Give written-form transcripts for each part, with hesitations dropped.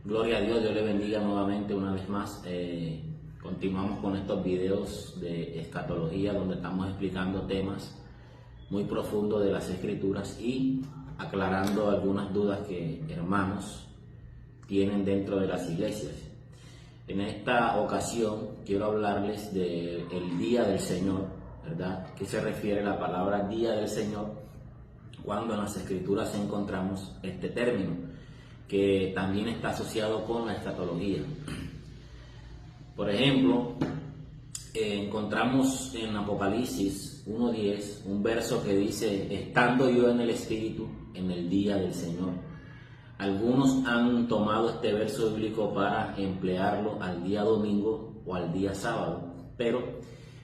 Gloria a Dios, Dios le bendiga nuevamente una vez más. Continuamos con estos videos de escatología donde estamos explicando temas muy profundos de las Escrituras y aclarando algunas dudas que hermanos tienen dentro de las iglesias. En esta ocasión quiero hablarles del Día del Señor, ¿verdad? ¿Qué se refiere a la palabra Día del Señor? Cuando en las Escrituras encontramos este término, que también está asociado con la escatología. Por ejemplo, encontramos en Apocalipsis 1:10 un verso que dice: estando yo en el Espíritu en el día del Señor. Algunos han tomado este verso bíblico para emplearlo al día domingo o al día sábado, pero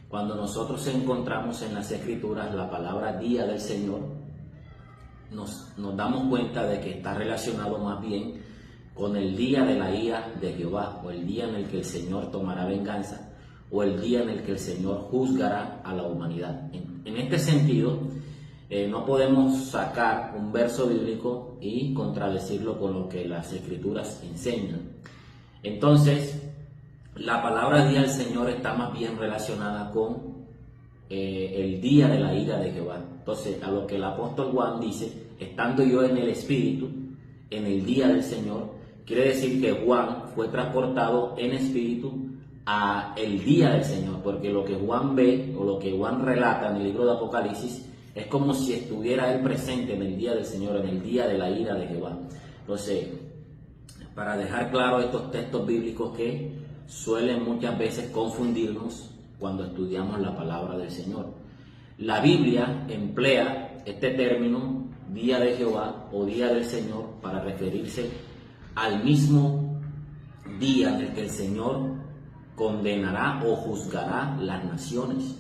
cuando nosotros encontramos en las Escrituras la palabra Día del Señor, nos damos cuenta de que está relacionado más bien con el día de la ira de Jehová, o el día en el que el Señor tomará venganza, o el día en el que el Señor juzgará a la humanidad. En este sentido, no podemos sacar un verso bíblico y contradecirlo con lo que las Escrituras enseñan. Entonces, la palabra Día del Señor está más bien relacionada con el día de la ira de Jehová. Entonces, a lo que el apóstol Juan dice, estando yo en el Espíritu, en el día del Señor, quiere decir que Juan fue transportado en espíritu a el día del Señor, porque lo que Juan ve o lo que Juan relata en el libro de Apocalipsis es como si estuviera él presente en el día del Señor, en el día de la ira de Jehová. Entonces, para dejar claro estos textos bíblicos que suelen muchas veces confundirnos cuando estudiamos la palabra del Señor. La Biblia emplea este término Día de Jehová o Día del Señor para referirse al mismo día en el que el Señor condenará o juzgará las naciones.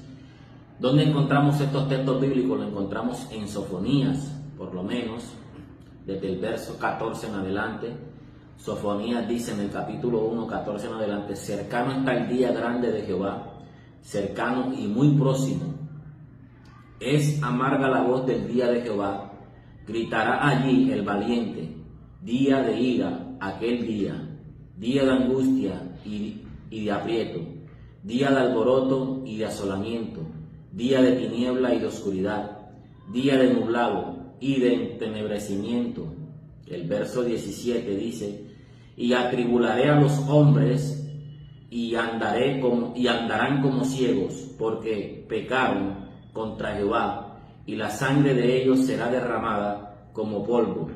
¿Dónde encontramos estos textos bíblicos? Lo encontramos en Sofonías, por lo menos, desde el verso 14 en adelante. Sofonías dice en el capítulo 1, 14 en adelante: cercano está el día grande de Jehová, cercano y muy próximo. Es amarga la voz del día de Jehová, gritará allí el valiente, día de ira, aquel día, día de angustia y de aprieto, día de alboroto y de asolamiento, día de tiniebla y de oscuridad, día de nublado y de entenebrecimiento. El verso 17 dice: y atribularé a los hombres y andarán como ciegos, porque pecaron contra Jehová, y la sangre de ellos será derramada como polvo,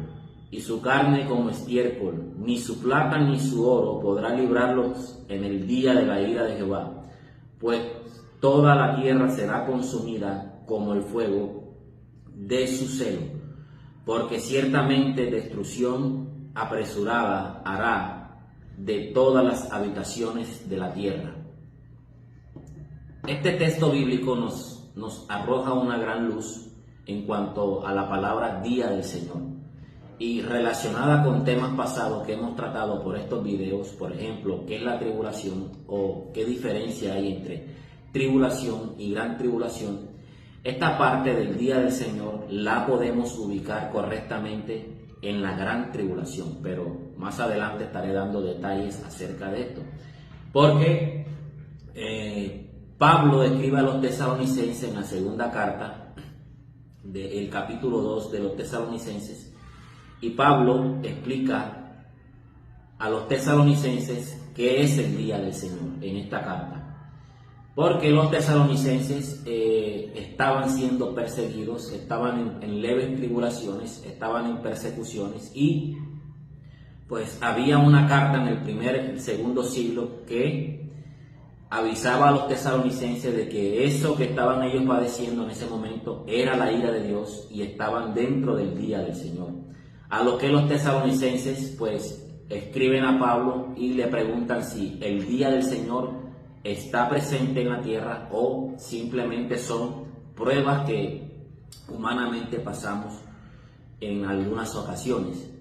y su carne como estiércol. Ni su plata ni su oro podrá librarlos en el día de la ira de Jehová, pues toda la tierra será consumida como el fuego de su celo, porque ciertamente destrucción apresurada hará de todas las habitaciones de la tierra. Este texto bíblico nos arroja una gran luz en cuanto a la palabra Día del Señor, y relacionada con temas pasados que hemos tratado por estos videos. Por ejemplo, ¿qué es la tribulación? O ¿qué diferencia hay entre tribulación y gran tribulación? Esta parte del Día del Señor la podemos ubicar correctamente en la gran tribulación, pero más adelante estaré dando detalles acerca de esto, porque Pablo escribe a los tesalonicenses en la segunda carta del capítulo 2 de los tesalonicenses, y Pablo explica a los tesalonicenses qué es el día del Señor en esta carta, porque los tesalonicenses estaban siendo perseguidos, estaban en leves tribulaciones, estaban en persecuciones, y pues había una carta en el primer y segundo siglo que avisaba a los tesalonicenses de que eso que estaban ellos padeciendo en ese momento era la ira de Dios y estaban dentro del día del Señor. A lo que los tesalonicenses pues escriben a Pablo y le preguntan si el día del Señor está presente en la tierra o simplemente son pruebas que humanamente pasamos en algunas ocasiones.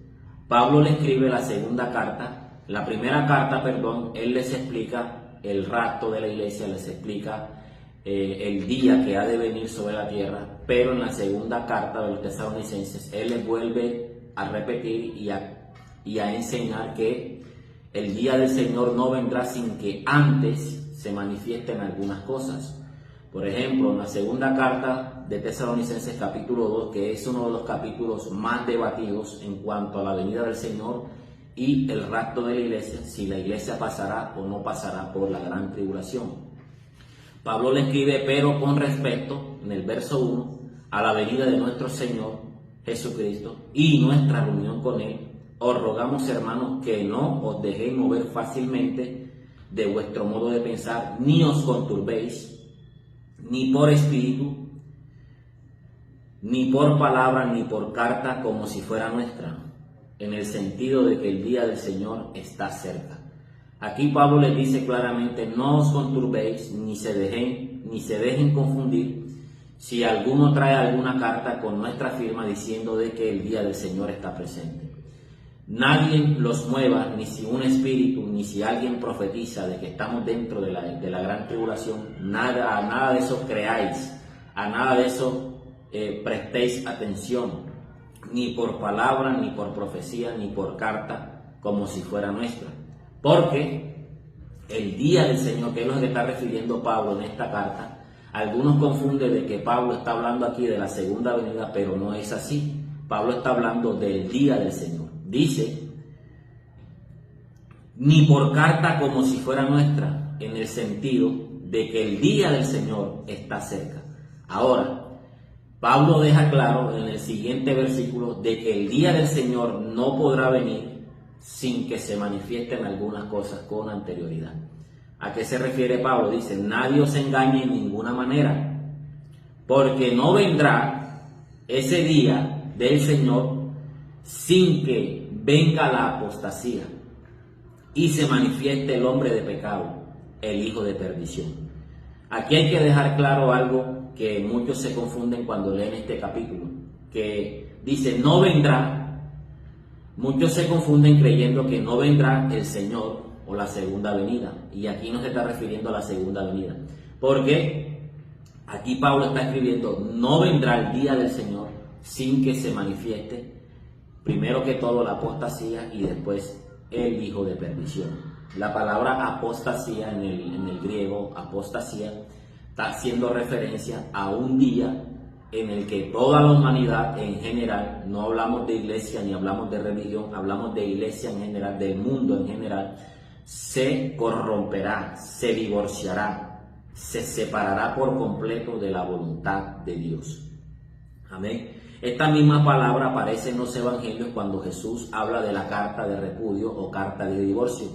Pablo le escribe la segunda carta, la primera carta, perdón, él les explica el rapto de la iglesia, les explica el día que ha de venir sobre la tierra, pero en la segunda carta de los tesalonicenses él les vuelve a repetir y a enseñar que el día del Señor no vendrá sin que antes se manifiesten algunas cosas. Por ejemplo, en la segunda carta de Tesalonicenses capítulo 2, que es uno de los capítulos más debatidos en cuanto a la venida del Señor y el rapto de la iglesia, si la iglesia pasará o no pasará por la gran tribulación. Pablo le escribe, pero con respecto, en el verso 1, a la venida de nuestro Señor Jesucristo y nuestra reunión con Él, os rogamos, hermanos, que no os dejéis mover fácilmente de vuestro modo de pensar, ni os conturbéis, ni por espíritu, ni por palabra, ni por carta, como si fuera nuestra, en el sentido de que el día del Señor está cerca. Aquí Pablo les dice claramente, no os conturbéis, ni se dejen confundir, si alguno trae alguna carta con nuestra firma diciendo de que el día del Señor está presente. Nadie los mueva, ni si un espíritu, ni si alguien profetiza de que estamos dentro de la gran tribulación. A nada de eso creáis, a nada de eso prestéis atención, ni por palabra, ni por profecía, ni por carta, como si fuera nuestra. Porque el día del Señor, que es lo que está refiriendo Pablo en esta carta, algunos confunden de que Pablo está hablando aquí de la segunda venida, pero no es así. Pablo está hablando del día del Señor. Dice, ni por carta como si fuera nuestra, en el sentido de que el día del Señor está cerca. Ahora, Pablo deja claro en el siguiente versículo de que el día del Señor no podrá venir sin que se manifiesten algunas cosas con anterioridad. ¿A qué se refiere Pablo? Dice, nadie os engañe en ninguna manera, porque no vendrá ese día del Señor sin que venga la apostasía y se manifieste el hombre de pecado, el hijo de perdición. Aquí hay que dejar claro algo que muchos se confunden cuando leen este capítulo, que dice no vendrá. Muchos se confunden creyendo que no vendrá el Señor o la segunda venida, y aquí no se está refiriendo a la segunda venida, porque aquí Pablo está escribiendo no vendrá el día del Señor sin que se manifieste primero que todo la apostasía y después el hijo de perdición. La palabra apostasía en el griego, apostasía, está haciendo referencia a un día en el que toda la humanidad en general, no hablamos de iglesia ni hablamos de religión, hablamos de iglesia en general, del mundo en general, se corromperá, se divorciará, se separará por completo de la voluntad de Dios. Amén. Esta misma palabra aparece en los evangelios cuando Jesús habla de la carta de repudio o carta de divorcio.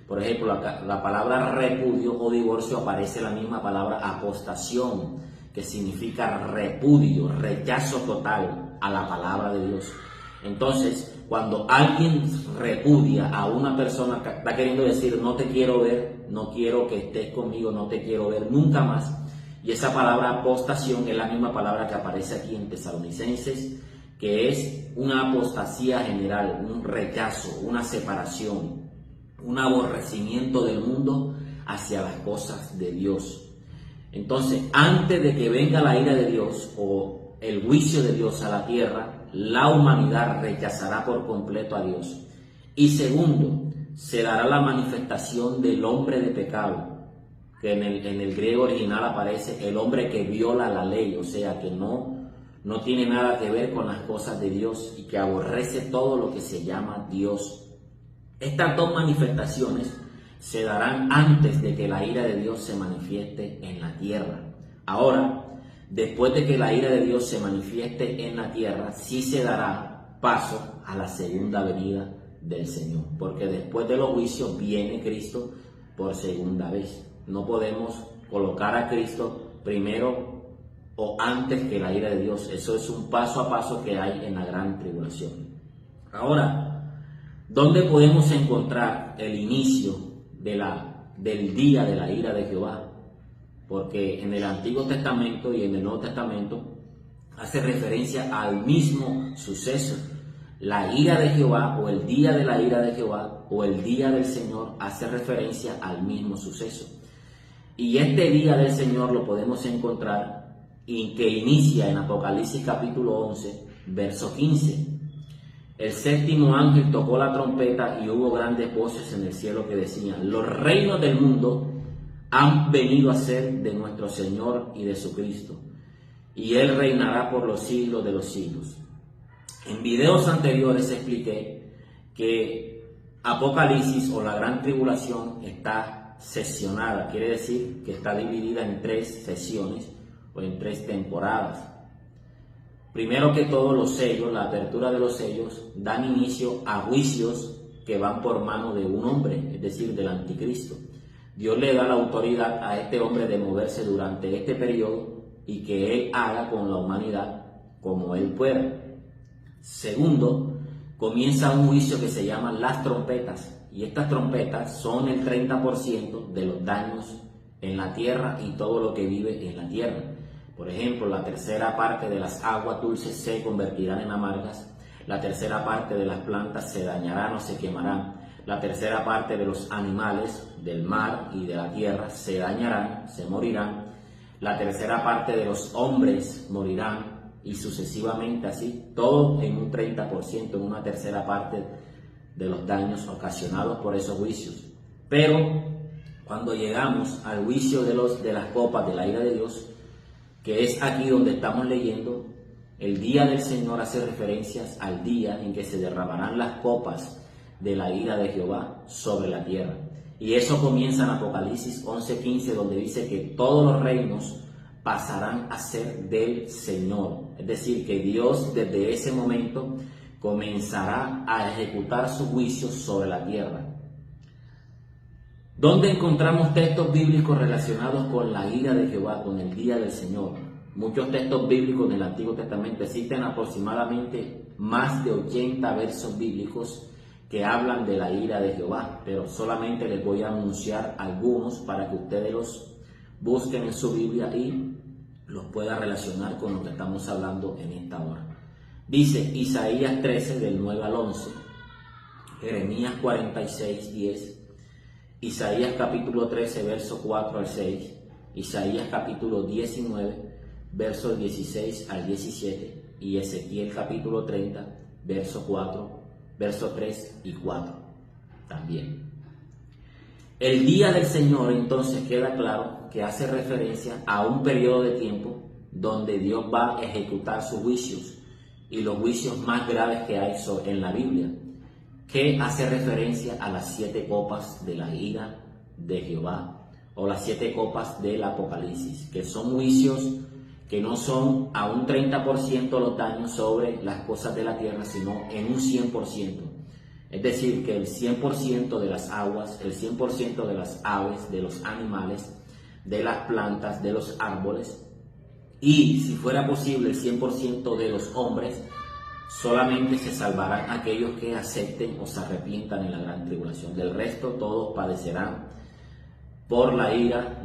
Por ejemplo, la palabra repudio o divorcio aparece la misma palabra apostación, que significa repudio, rechazo total a la palabra de Dios. Entonces, cuando alguien repudia a una persona, que está queriendo decir no te quiero ver, no quiero que estés conmigo, no te quiero ver nunca más. Y esa palabra apostación es la misma palabra que aparece aquí en Tesalonicenses, que es una apostasía general, un rechazo, una separación, un aborrecimiento del mundo hacia las cosas de Dios. Entonces, antes de que venga la ira de Dios o el juicio de Dios a la tierra, la humanidad rechazará por completo a Dios. Y segundo, se dará la manifestación del hombre de pecado, que en el griego original aparece el hombre que viola la ley, o sea, que no tiene nada que ver con las cosas de Dios y que aborrece todo lo que se llama Dios. Estas dos manifestaciones se darán antes de que la ira de Dios se manifieste en la tierra. Ahora, después de que la ira de Dios se manifieste en la tierra, sí se dará paso a la segunda venida del Señor, porque después de los juicios viene Cristo por segunda vez. No podemos colocar a Cristo primero o antes que la ira de Dios. Eso es un paso a paso que hay en la gran tribulación. Ahora, ¿dónde podemos encontrar el inicio del día de la ira de Jehová? Porque en el Antiguo Testamento y en el Nuevo Testamento hace referencia al mismo suceso. La ira de Jehová o el día de la ira de Jehová o el día del Señor hace referencia al mismo suceso. Y este día del Señor lo podemos encontrar y que inicia en Apocalipsis capítulo 11, verso 15. El séptimo ángel tocó la trompeta y hubo grandes voces en el cielo que decían: los reinos del mundo han venido a ser de nuestro Señor y de su Cristo, y Él reinará por los siglos de los siglos. En videos anteriores expliqué que Apocalipsis o la gran tribulación está sesionada, quiere decir que está dividida en 3 sesiones o en 3 temporadas. Primero que todo, los sellos, la apertura de los sellos, dan inicio a juicios que van por mano de un hombre, es decir, del anticristo. Dios le da la autoridad a este hombre de moverse durante este periodo y que él haga con la humanidad como él pueda. Segundo, comienza un juicio que se llama las trompetas, y estas trompetas son el 30% de los daños en la tierra y todo lo que vive en la tierra. Por ejemplo, la tercera parte de las aguas dulces se convertirán en amargas, la tercera parte de las plantas se dañarán o se quemarán, la tercera parte de los animales del mar y de la tierra se dañarán, se morirán, la tercera parte de los hombres morirán y sucesivamente así, todo en un 30%, en una tercera parte de los daños ocasionados por esos juicios. Pero cuando llegamos al juicio de las copas de la ira de Dios, que es aquí donde estamos leyendo, el día del Señor hace referencias al día en que se derramarán las copas de la ira de Jehová sobre la tierra. Y eso comienza en Apocalipsis 11:15, donde dice que todos los reinos pasarán a ser del Señor. Es decir, que Dios desde ese momento comenzará a ejecutar su juicio sobre la tierra. ¿Dónde encontramos textos bíblicos relacionados con la ira de Jehová, con el día del Señor? Muchos textos bíblicos en el Antiguo Testamento. Existen aproximadamente más de 80 versos bíblicos que hablan de la ira de Jehová, pero solamente les voy a anunciar algunos para que ustedes los busquen en su Biblia y los puedan relacionar con lo que estamos hablando en esta hora. Dice Isaías 13 del 9 al 11, Jeremías 46, 10, Isaías capítulo 13, verso 4 al 6, Isaías capítulo 19, versos 16 al 17, y Ezequiel capítulo 30, verso 4, verso 3 y 4 también. El día del Señor entonces queda claro que hace referencia a un periodo de tiempo donde Dios va a ejecutar sus juicios y los juicios más graves que hay en la Biblia, que hace referencia a las 7 copas de la ira de Jehová o las 7 copas del Apocalipsis, que son juicios que no son a un 30% los daños sobre las cosas de la tierra, sino en un 100%. Es decir, que el 100% de las aguas, el 100% de las aves, de los animales, de las plantas, de los árboles, y si fuera posible el 100% de los hombres, solamente se salvarán aquellos que acepten o se arrepientan en la gran tribulación. Del resto todos padecerán por la ira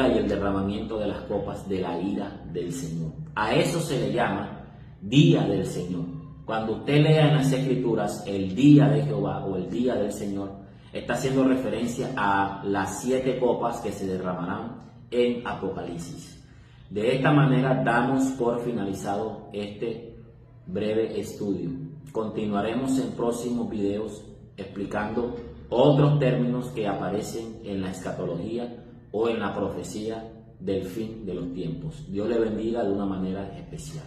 y el derramamiento de las copas de la ira del Señor. A eso se le llama día del Señor. Cuando usted lea en las Escrituras el día de Jehová o el día del Señor, está haciendo referencia a las 7 copas que se derramarán en Apocalipsis. De esta manera damos por finalizado este breve estudio. Continuaremos en próximos videos explicando otros términos que aparecen en la escatología o en la profecía del fin de los tiempos. Dios le bendiga de una manera especial.